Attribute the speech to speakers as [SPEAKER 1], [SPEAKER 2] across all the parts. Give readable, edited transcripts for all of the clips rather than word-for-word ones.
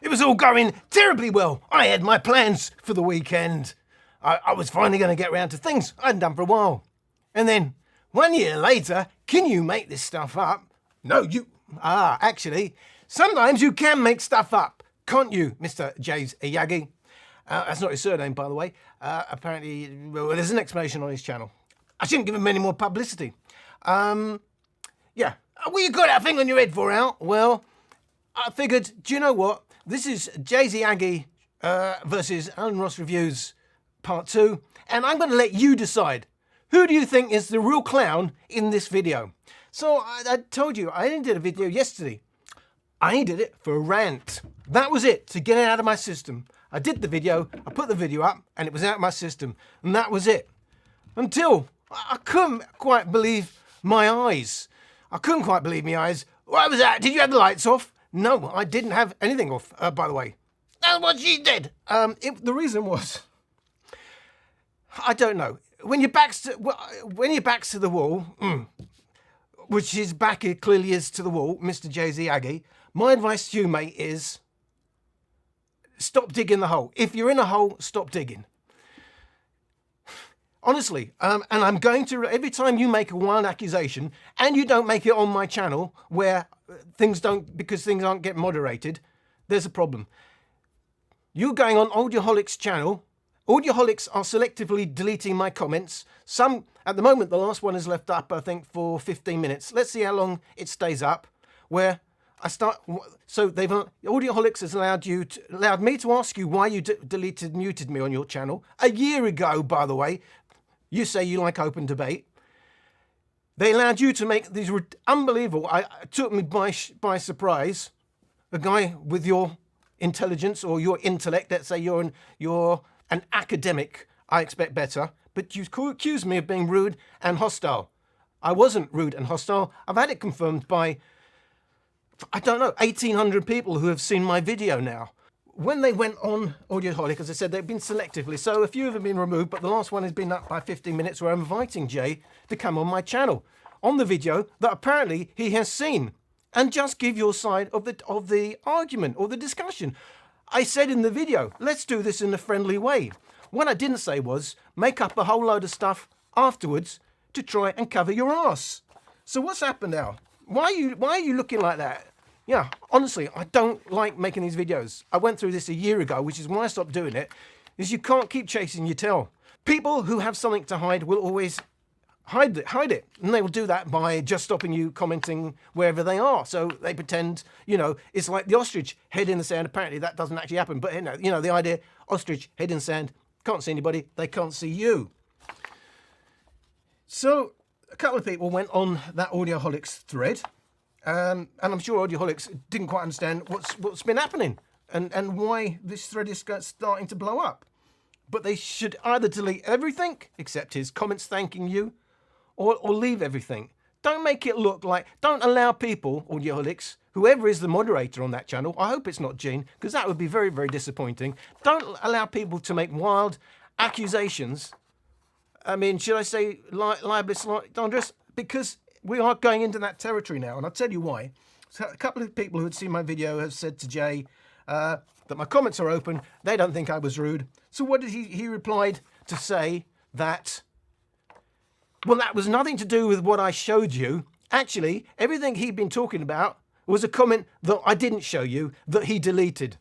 [SPEAKER 1] It was all going terribly well. I had my plans for the weekend. I was finally going to get round to things I hadn't done for a while. And then 1 year later, can you make this stuff up? No, actually, sometimes you can make stuff up, can't you, Mr. Jay's Iyagi? That's not his surname, by the way. Apparently, well, there's an explanation on his channel. I shouldn't give him any more publicity. Yeah. What you got that thing on your head for, Al? Well, I figured, do you know what? This is Jay's Iyagi versus Alan Ross Reviews Part 2, and I'm going to let you decide. Who do you think is the real clown in this video? So I told you, I only did a video yesterday. I only did it for a rant. That was it, to get it out of my system. I did the video, I put the video up, and it was out of my system. And that was it. Until I couldn't quite believe my eyes. I couldn't quite believe my eyes. What was that? Did you have the lights off? No, I didn't have anything off, by the way. That's what she did. The reason was, I don't know. When your back's to the wall, which his back clearly is to the wall, Mr. Jay's Iyagi, my advice to you, mate, is stop digging the hole. If you're in a hole, stop digging. Honestly, and I'm going to, every time you make a wild accusation, and you don't make it on my channel, where because things aren't getting moderated, there's a problem. You're going on Audioholic's channel. Audioholics are selectively deleting my comments. Some, at the moment, the last one is left up, I think, for 15 minutes. Let's see how long it stays up, where I start, so Audioholics has allowed me to ask you why you muted me on your channel. A year ago, by the way. You say you like open debate. They allowed you to make these unbelievable, it took me by surprise, a guy with your intelligence or your intellect, let's say you're an academic, I expect better, but you accused me of being rude and hostile. I wasn't rude and hostile. I've had it confirmed by, I don't know, 1,800 people who have seen my video now. When they went on Audioholic, as I said, they've been selectively, so a few of them have been removed, but the last one has been up by 15 minutes where I'm inviting Jay to come on my channel on the video that apparently he has seen and just give your side of the argument or the discussion. I said in the video, let's do this in a friendly way. What I didn't say was make up a whole load of stuff afterwards to try and cover your ass. So what's happened now? Why are you looking like that? Yeah, honestly, I don't like making these videos. I went through this a year ago, which is why I stopped doing it, is you can't keep chasing your tail. People who have something to hide will always hide it. And they will do that by just stopping you commenting wherever they are. So they pretend, it's like the ostrich, head in the sand. Apparently that doesn't actually happen. But, the idea, ostrich, head in the sand, can't see anybody, they can't see you. So a couple of people went on that Audioholics thread. And I'm sure Audioholics didn't quite understand what's been happening and why this thread is starting to blow up. But they should either delete everything, except his comments thanking you, or leave everything. Don't make it look like, don't allow people, Audioholics, whoever is the moderator on that channel, I hope it's not Gene, because that would be very, very disappointing. Don't allow people to make wild accusations. I mean, should I say libelous, dangerous? Because we are going into that territory now, and I'll tell you why. So a couple of people who had seen my video have said to Jay that my comments are open. They don't think I was rude. So what did he replied to say that, well, that was nothing to do with what I showed you. Actually, everything he'd been talking about was a comment that I didn't show you that he deleted.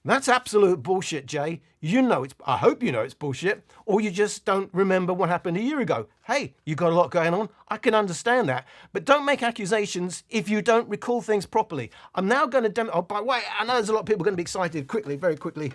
[SPEAKER 1] That's absolute bullshit, Jay. I hope you know it's bullshit, or you just don't remember what happened a year ago. Hey, you got a lot going on. I can understand that. But don't make accusations if you don't recall things properly. I'm now going to by the way, I know there's a lot of people going to be excited very quickly,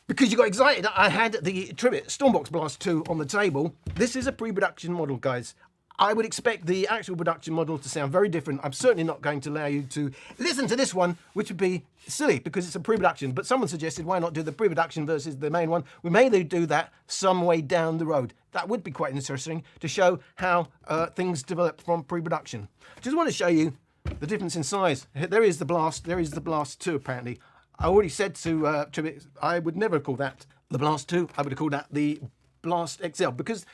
[SPEAKER 1] because you got excited. I had the Tribute Stormbox Blast 2 on the table. This is a pre-production model, guys. I would expect the actual production model to sound very different. I'm certainly not going to allow you to listen to this one, which would be silly because it's a pre-production. But someone suggested, why not do the pre-production versus the main one? We may do that some way down the road. That would be quite interesting to show how things develop from pre-production. I just want to show you the difference in size. There is the Blast. There is the Blast 2, apparently. I already said to Tribute, I would never call that the Blast 2. I would have called that the Blast XL because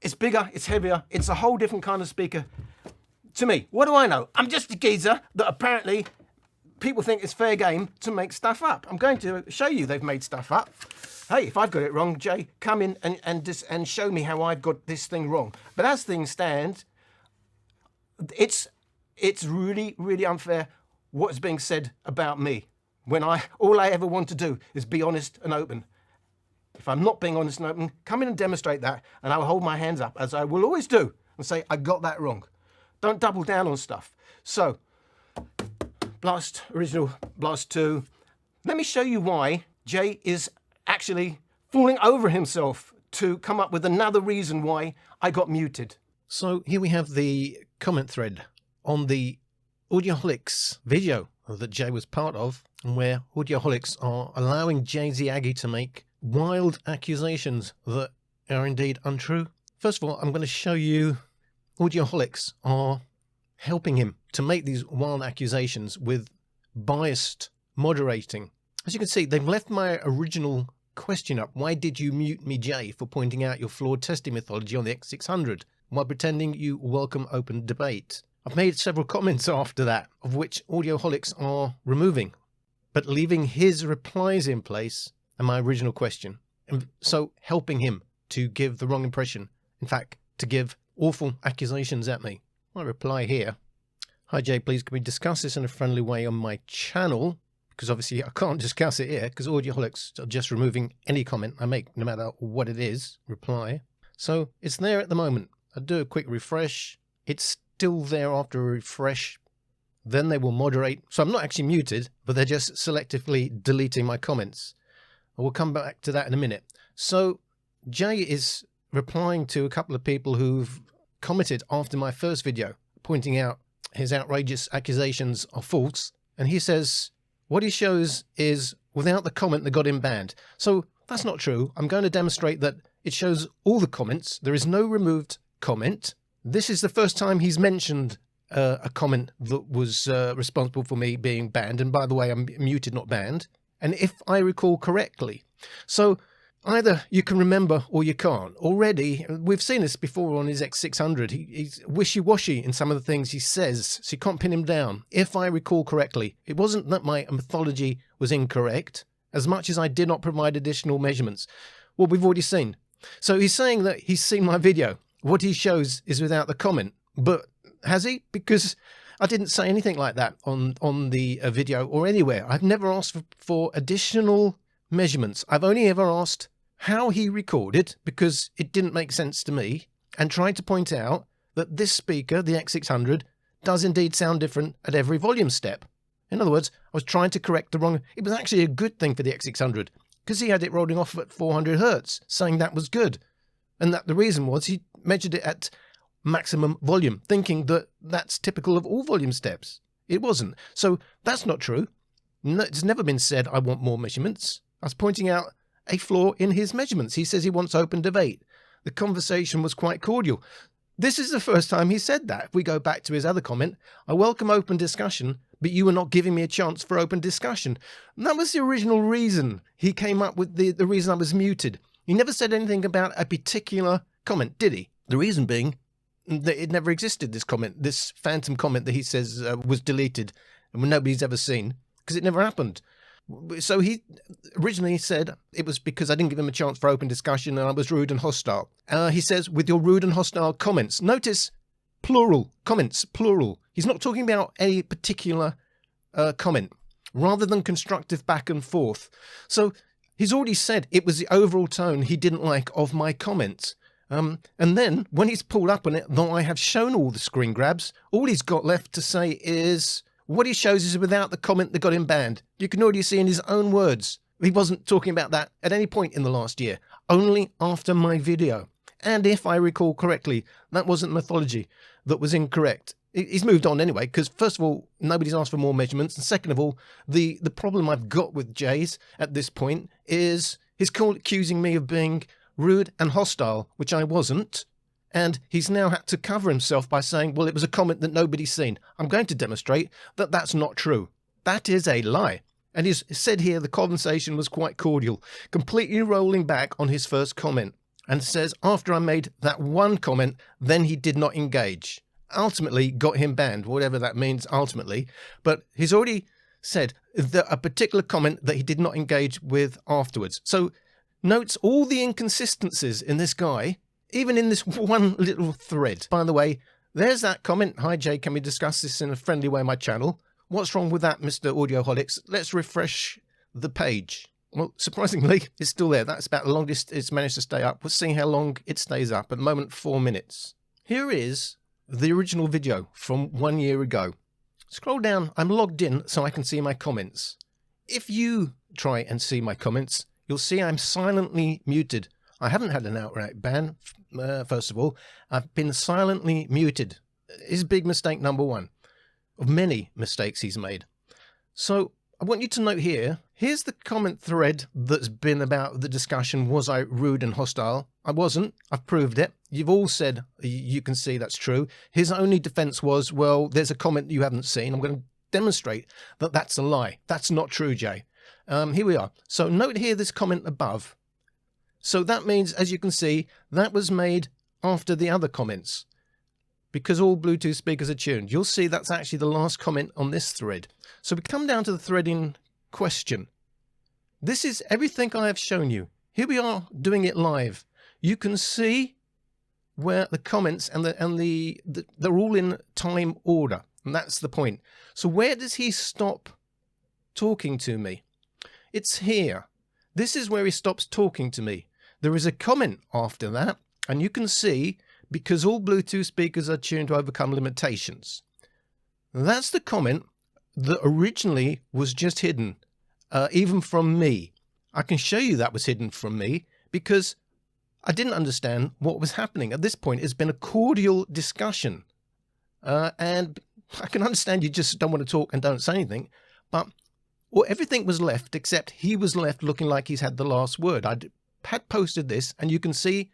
[SPEAKER 1] it's bigger, it's heavier, it's a whole different kind of speaker. To me, what do I know? I'm just a geezer that apparently people think it's fair game to make stuff up. I'm going to show you they've made stuff up. Hey, if I've got it wrong, Jay, come in and show me how I've got this thing wrong. But as things stand, it's really, really unfair what's being said about me when all I ever want to do is be honest and open. If I'm not being honest and open, come in and demonstrate that, and I'll hold my hands up, as I will always do, and say, I got that wrong. Don't double down on stuff. So, Blast Original, Blast 2. Let me show you why Jay is actually falling over himself to come up with another reason why I got muted.
[SPEAKER 2] So here we have the comment thread on the Audioholics video that Jay was part of, where Audioholics are allowing Jay iyagi to make wild accusations that are indeed untrue. First of all, I'm going to show you Audioholics are helping him to make these wild accusations with biased moderating. As you can see, they've left my original question up. Why did you mute me, Jay, for pointing out your flawed testing methodology on the X600 while pretending you welcome open debate? I've made several comments after that, of which Audioholics are removing, but leaving his replies in place and my original question, and so helping him to give the wrong impression. In fact, to give awful accusations at me. My reply here: hi Jay, please can we discuss this in a friendly way on my channel? Because obviously I can't discuss it here because Audioholics are just removing any comment I make, no matter what it is. Reply. So it's there at the moment. I do a quick refresh. It's still there after a refresh. Then they will moderate. So I'm not actually muted, but they're just selectively deleting my comments. I will come back to that in a minute. So Jay is replying to a couple of people who've commented after my first video, pointing out his outrageous accusations are false. And he says what he shows is without the comment that got him banned. So that's not true. I'm going to demonstrate that it shows all the comments. There is no removed comment. This is the first time he's mentioned a comment that was responsible for me being banned. And by the way, I'm muted, not banned. And if I recall correctly. So either you can remember or you can't. Already, we've seen this before on his X600. He's wishy-washy in some of the things he says, so you can't pin him down. If I recall correctly, it wasn't that my methodology was incorrect, as much as I did not provide additional measurements. Well, we've already seen. So he's saying that he's seen my video. What he shows is without the comment. But has he? Because I didn't say anything like that on the video or anywhere. I've never asked for additional measurements. I've only ever asked how he recorded, because it didn't make sense to me, and tried to point out that this speaker, the X600, does indeed sound different at every volume step. In other words, I was trying to correct the wrong... It was actually a good thing for the X600, because he had it rolling off at 400 hertz, saying that was good. And that the reason was he measured it at maximum volume, thinking that that's typical of all volume steps. It wasn't. So that's not true. No, it's never been said, I want more measurements. I was pointing out a flaw in his measurements. He says he wants open debate. The conversation was quite cordial. This is the first time he said that. If we go back to his other comment, I welcome open discussion, but you were not giving me a chance for open discussion. And that was the original reason he came up with the reason I was muted. He never said anything about a particular comment, did he? The reason being that it never existed, this comment, this phantom comment that he says was deleted and nobody's ever seen, because it never happened. So he originally said it was because I didn't give him a chance for open discussion and I was rude and hostile. He says, with your rude and hostile comments. Notice plural, comments, plural. He's not talking about a particular comment, rather than constructive back and forth. So he's already said it was the overall tone he didn't like of my comments. And then when he's pulled up on it, though I have shown all the screen grabs, all he's got left to say is... What he shows is without the comment that got him banned. You can already see in his own words. He wasn't talking about that at any point in the last year, only after my video. And if I recall correctly, that wasn't methodology that was incorrect. He's moved on anyway, because first of all, nobody's asked for more measurements. And second of all, the problem I've got with Jay's at this point is he's accusing me of being rude and hostile, which I wasn't. And he's now had to cover himself by saying, well, it was a comment that nobody's seen. I'm going to demonstrate that that's not true. That is a lie. And he's said here the conversation was quite cordial, completely rolling back on his first comment, and says after I made that one comment, then he did not engage. Ultimately got him banned, whatever that means ultimately. But he's already said that a particular comment that he did not engage with afterwards. So notes all the inconsistencies in this guy, even in this one little thread. By the way, there's that comment. Hi Jay, can we discuss this in a friendly way on my channel? What's wrong with that, Mr. Audioholics? Let's refresh the page. Well, surprisingly, it's still there. That's about the longest it's managed to stay up. We'll see how long it stays up. At the moment, 4 minutes. Here is the original video from 1 year ago. Scroll down. I'm logged in so I can see my comments. If you try and see my comments, you'll see I'm silently muted. I haven't had an outright ban, first of all. I've been silently muted. Is big mistake number one of many mistakes he's made. So I want you to note here, here's the comment thread that's been about the discussion, was I rude and hostile? I wasn't. I've proved it. You've all said you can see that's true. His only defense was, well, there's a comment you haven't seen. I'm going to demonstrate that that's a lie. That's not true, Jay. Here we are. So note here this comment above. So that means, as you can see, that was made after the other comments, because all Bluetooth speakers are tuned. You'll see that's actually the last comment on this thread. So we come down to the thread in question. This is everything I have shown you. Here we are doing it live. You can see where the comments and they're all in time order, and that's the point. So where does he stop talking to me? It's here. This is where he stops talking to me. There is a comment after that, and you can see, because all Bluetooth speakers are tuned to overcome limitations. That's the comment that originally was just hidden, even from me. I can show you that was hidden from me because I didn't understand what was happening. At this point, it's been a cordial discussion. And I can understand you just don't want to talk and don't say anything, but everything was left except he was left looking like he's had the last word. I had posted this, and you can see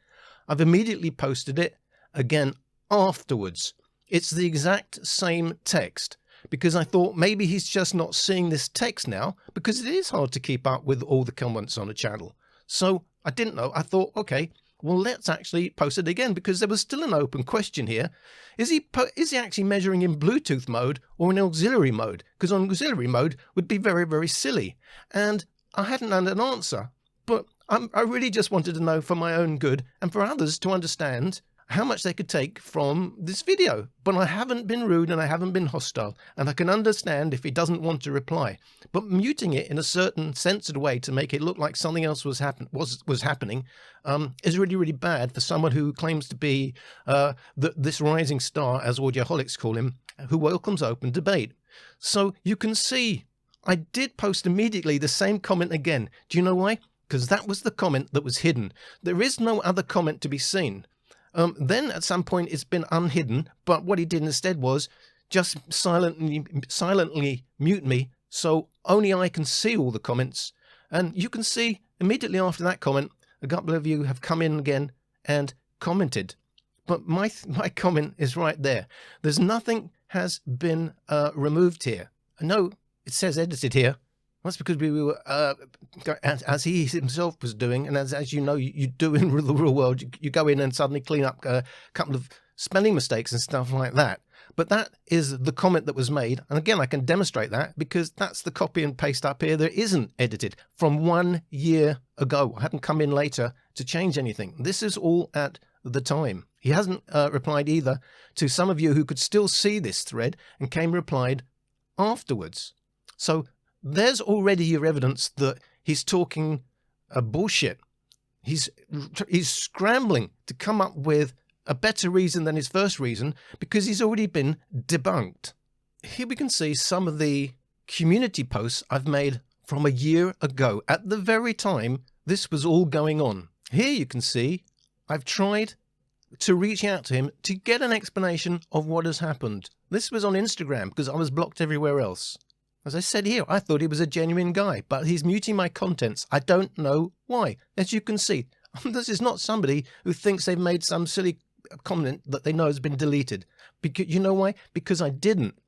[SPEAKER 2] I've immediately posted it again afterwards. It's the exact same text, because I thought maybe he's just not seeing this text now, because it is hard to keep up with all the comments on a channel. So I didn't know. I thought, okay, well, let's actually post it again, because there was still an open question here. Is he actually measuring in Bluetooth mode or in auxiliary mode? Because on auxiliary mode would be very, very silly. And I hadn't had an answer, but I really just wanted to know for my own good and for others to understand how much they could take from this video. But I haven't been rude and I haven't been hostile, and I can understand if he doesn't want to reply. But muting it in a certain censored way to make it look like something else was happening is really, really bad for someone who claims to be this rising star, as audioholics call him, who welcomes open debate. So you can see I did post immediately the same comment again. Do you know why? Because that was the comment that was hidden. There is no other comment to be seen. Then at some point it's been unhidden, but what he did instead was just silently mute me, so only I can see all the comments. And you can see immediately after that comment, a couple of you have come in again and commented. But my comment is right there. There's nothing has been removed here. I know it says edited here. That's because we were, as he himself was doing, and as you know, you do in the real world, you go in and suddenly clean up a couple of spelling mistakes and stuff like that. But that is the comment that was made. And again, I can demonstrate that because that's the copy and paste up here that isn't edited from 1 year ago. I hadn't come in later to change anything. This is all at the time. He hasn't replied either to some of you who could still see this thread and replied afterwards. So there's already your evidence that he's talking bullshit. He's scrambling to come up with a better reason than his first reason because he's already been debunked. Here we can see some of the community posts I've made from a year ago, at the very time this was all going on. Here you can see I've tried to reach out to him to get an explanation of what has happened. This was on Instagram because I was blocked everywhere else. As I said here, I thought he was a genuine guy, but he's muting my contents. I don't know why. As you can see, this is not somebody who thinks they've made some silly comment that they know has been deleted. Because, you know why? Because I didn't.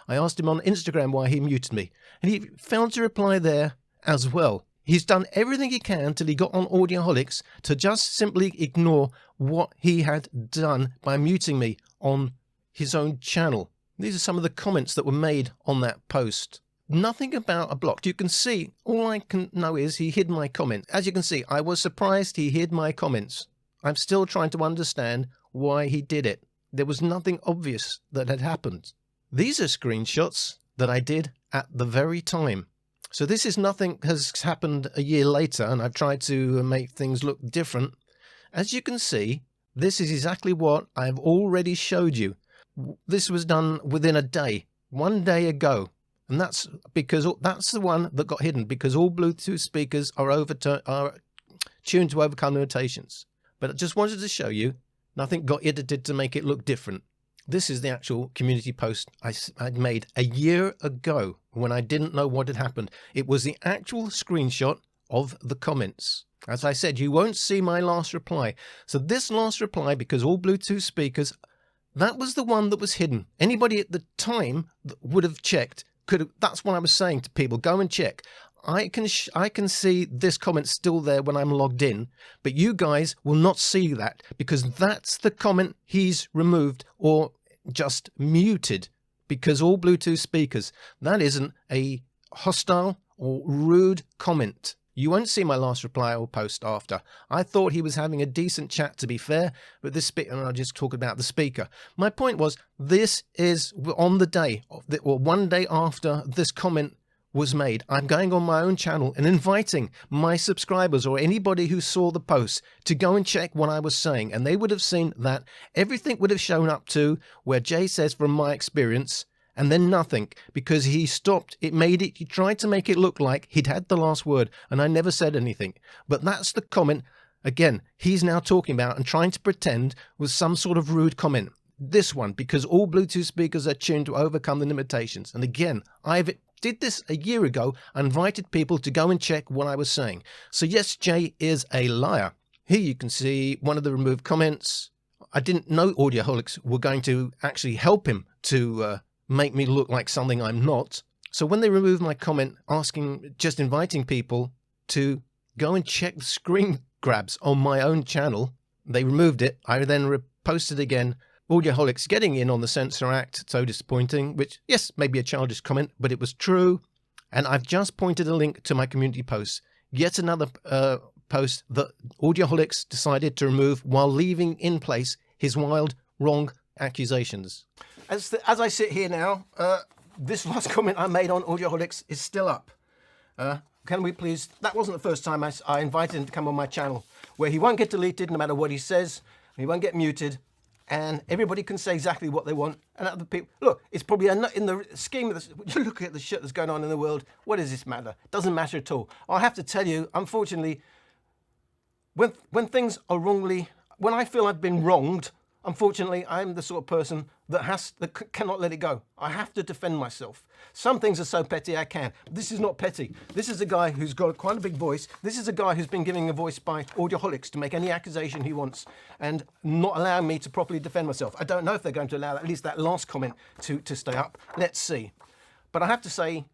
[SPEAKER 2] I asked him on Instagram why he muted me, and he failed to reply there as well. He's done everything he can till he got on Audioholics to just simply ignore what he had done by muting me on his own channel. These are some of the comments that were made on that post. nothing about a blocked. You can see, all I can know is he hid my comment. As you can see, I was surprised he hid my comments. I'm still trying to understand why he did it. There was nothing obvious that had happened. These are screenshots that I did at the very time. So this is nothing has happened a year later, and I've tried to make things look different. As you can see, this is exactly what I've already showed you. This was done within a day, 1 day ago. And that's because that's the one that got hidden, because all Bluetooth speakers are tuned to overcome limitations. But I just wanted to show you, nothing got edited to make it look different. This is the actual community post I'd made a year ago when I didn't know what had happened. It was the actual screenshot of the comments. As I said, you won't see my last reply. So this last reply, because all Bluetooth speakers, that was the one that was hidden. Anybody at the time that would have checked, that's what I was saying to people, go and check. I can see this comment still there when I'm logged in, but you guys will not see that because that's the comment he's removed or just muted, because all Bluetooth speakers, that isn't a hostile or rude comment. You won't see my last reply or post after. I thought he was having a decent chat, to be fair, but this speaker, and I'll just talk about the speaker. My point was, this is on the day, or 1 day after this comment was made. I'm going on my own channel and inviting my subscribers or anybody who saw the post to go and check what I was saying, and they would have seen that everything would have shown up to where Jay says, from my experience, and then nothing, because he stopped. He tried to make it look like he'd had the last word, and I never said anything. But that's the comment, again, he's now talking about and trying to pretend was some sort of rude comment. This one, because all Bluetooth speakers are tuned to overcome the limitations. And again, I did this a year ago. I invited people to go and check what I was saying. So yes, Jay is a liar. Here you can see one of the removed comments. I didn't know Audioholics were going to actually help him to make me look like something I'm not. So when they removed my comment just inviting people to go and check the screen grabs on my own channel, they removed it. I then reposted again. Audioholics getting in on the Censor Act, so disappointing, which, yes, maybe a childish comment, but it was true. And I've just pointed a link to my community post. Yet another post that Audioholics decided to remove while leaving in place his wild, wrong accusations.
[SPEAKER 1] As I sit here now, this last comment I made on Audioholics is still up. Can we please... That wasn't the first time I invited him to come on my channel, where he won't get deleted no matter what he says, he won't get muted, and everybody can say exactly what they want, and other people... Look, it's probably in the scheme of this... You look at the shit that's going on in the world, what does this matter? Doesn't matter at all. I have to tell you, unfortunately, when things are wrongly... When I feel I've been wronged, unfortunately, I'm the sort of person that cannot let it go. I have to defend myself. Some things are so petty I can. This is not petty. This is a guy who's got quite a big voice. This is a guy who's been given a voice by Audioholics to make any accusation he wants and not allowing me to properly defend myself. I don't know if they're going to allow at least that last comment to stay up. Let's see. But I have to say,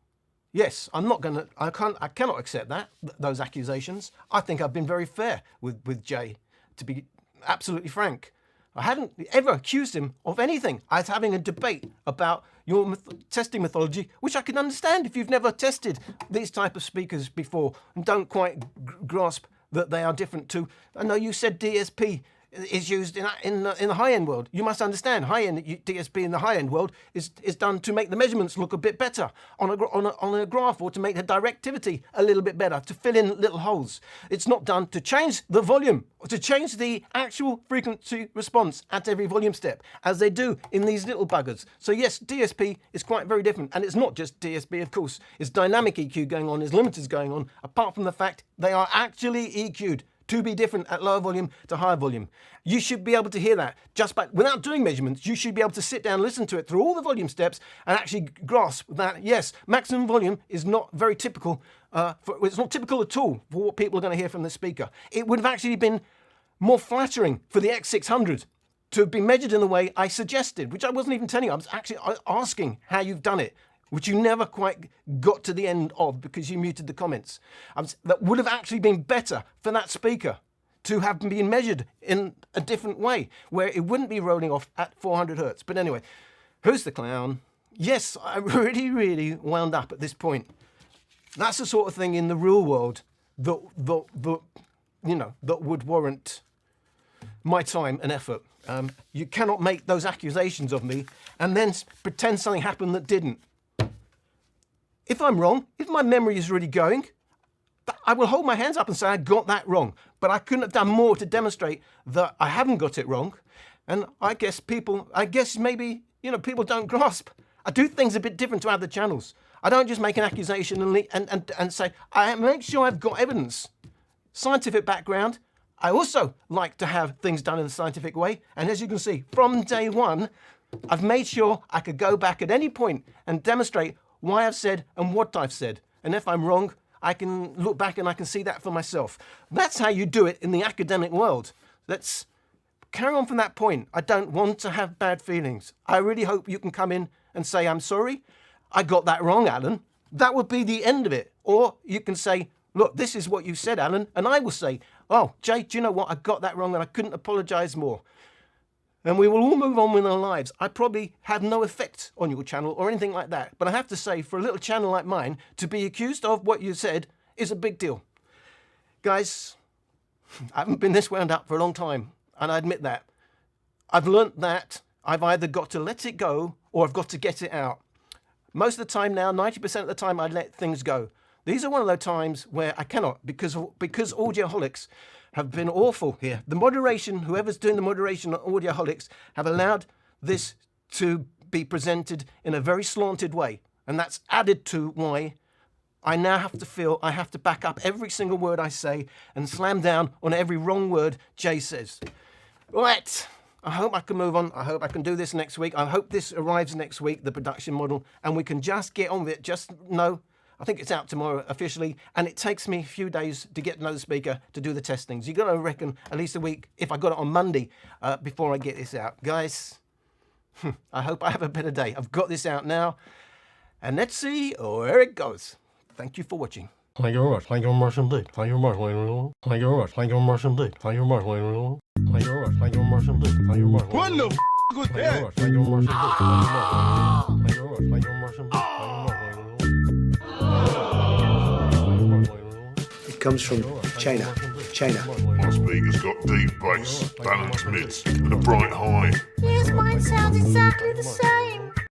[SPEAKER 1] yes, I cannot accept those accusations. I think I've been very fair with Jay, to be absolutely frank. I hadn't ever accused him of anything. I was having a debate about your testing methodology, which I can understand if you've never tested these type of speakers before and don't quite grasp that they are different to... I know you said DSP is used in the high-end world. You must understand, high-end DSP in the high-end world is done to make the measurements look a bit better on a graph, or to make the directivity a little bit better, to fill in little holes. It's not done to change the volume, or to change the actual frequency response at every volume step, as they do in these little buggers. So yes, DSP is quite very different, and it's not just DSP, of course. It's dynamic EQ going on, there's limiters going on, apart from the fact they are actually EQ'd to be different at lower volume to higher volume. You should be able to hear that just without doing measurements. You should be able to sit down, listen to it through all the volume steps, and actually grasp that, yes, maximum volume is not very typical. It's not typical at all for what people are going to hear from the speaker. It would have actually been more flattering for the X600 to have been measured in the way I suggested, which I wasn't even telling you. I was actually asking how you've done it, which you never quite got to the end of because you muted the comments. That would have actually been better for that speaker to have been measured in a different way, where it wouldn't be rolling off at 400 hertz. But anyway, who's the clown? yes, I really wound up at this point. That's the sort of thing in the real world that would warrant my time and effort. You cannot make those accusations of me and then pretend something happened that didn't. If I'm wrong, if my memory is really going, I will hold my hands up and say I got that wrong. But I couldn't have done more to demonstrate that I haven't got it wrong. And I guess maybe people don't grasp. I do things a bit different to other channels. I don't just make an accusation and say, I make sure I've got evidence. Scientific background. I also like to have things done in a scientific way. And as you can see, from day one, I've made sure I could go back at any point and demonstrate why I've said and what I've said. And if I'm wrong, I can look back and I can see that for myself. That's how you do it in the academic world. Let's carry on from that point. I don't want to have bad feelings. I really hope you can come in and say, I'm sorry, I got that wrong, Alan. That would be the end of it. Or you can say, look, this is what you said, Alan. And I will say, oh, Jay, do you know what? I got that wrong and I couldn't apologise more. And we will all move on with our lives. I probably have no effect on your channel or anything like that. But I have to say, for a little channel like mine, to be accused of what you said is a big deal. Guys, I haven't been this wound up for a long time, and I admit that. I've learnt that I've either got to let it go or I've got to get it out. Most of the time now, 90% of the time, I let things go. These are one of those times where I cannot, because Audioholics have been awful here. The moderation, whoever's doing the moderation on Audioholics, have allowed this to be presented in a very slanted way. And that's added to why I now have to feel I have to back up every single word I say and slam down on every wrong word Jay says. Right. I hope I can move on. I hope I can do this next week. I hope this arrives next week, the production model, and we can just get on with it. Just know, I think it's out tomorrow officially, and it takes me a few days to get to know the speaker, to do the testings. You're going to reckon at least a week, if I got it on Monday, before I get this out. Guys, I hope I have a better day. I've got this out now, and let's see where it goes. Thank you for watching.
[SPEAKER 3] Thank you very much. Thank you very much indeed. Thank you very much, ladies and gentlemen. Thank you very much. Thank you very much indeed. Thank you very much, ladies and gentlemen. Thank you very much. Thank you very much indeed. Thank you very much.
[SPEAKER 4] What the f*** was that?
[SPEAKER 3] Thank you very much. Thank you very much indeed. Thank you very much. Thank you very much indeed.
[SPEAKER 5] It comes from China. China.
[SPEAKER 4] My speaker's got deep bass, balanced mids, and a bright high.
[SPEAKER 6] Yes, mine sounds exactly the same.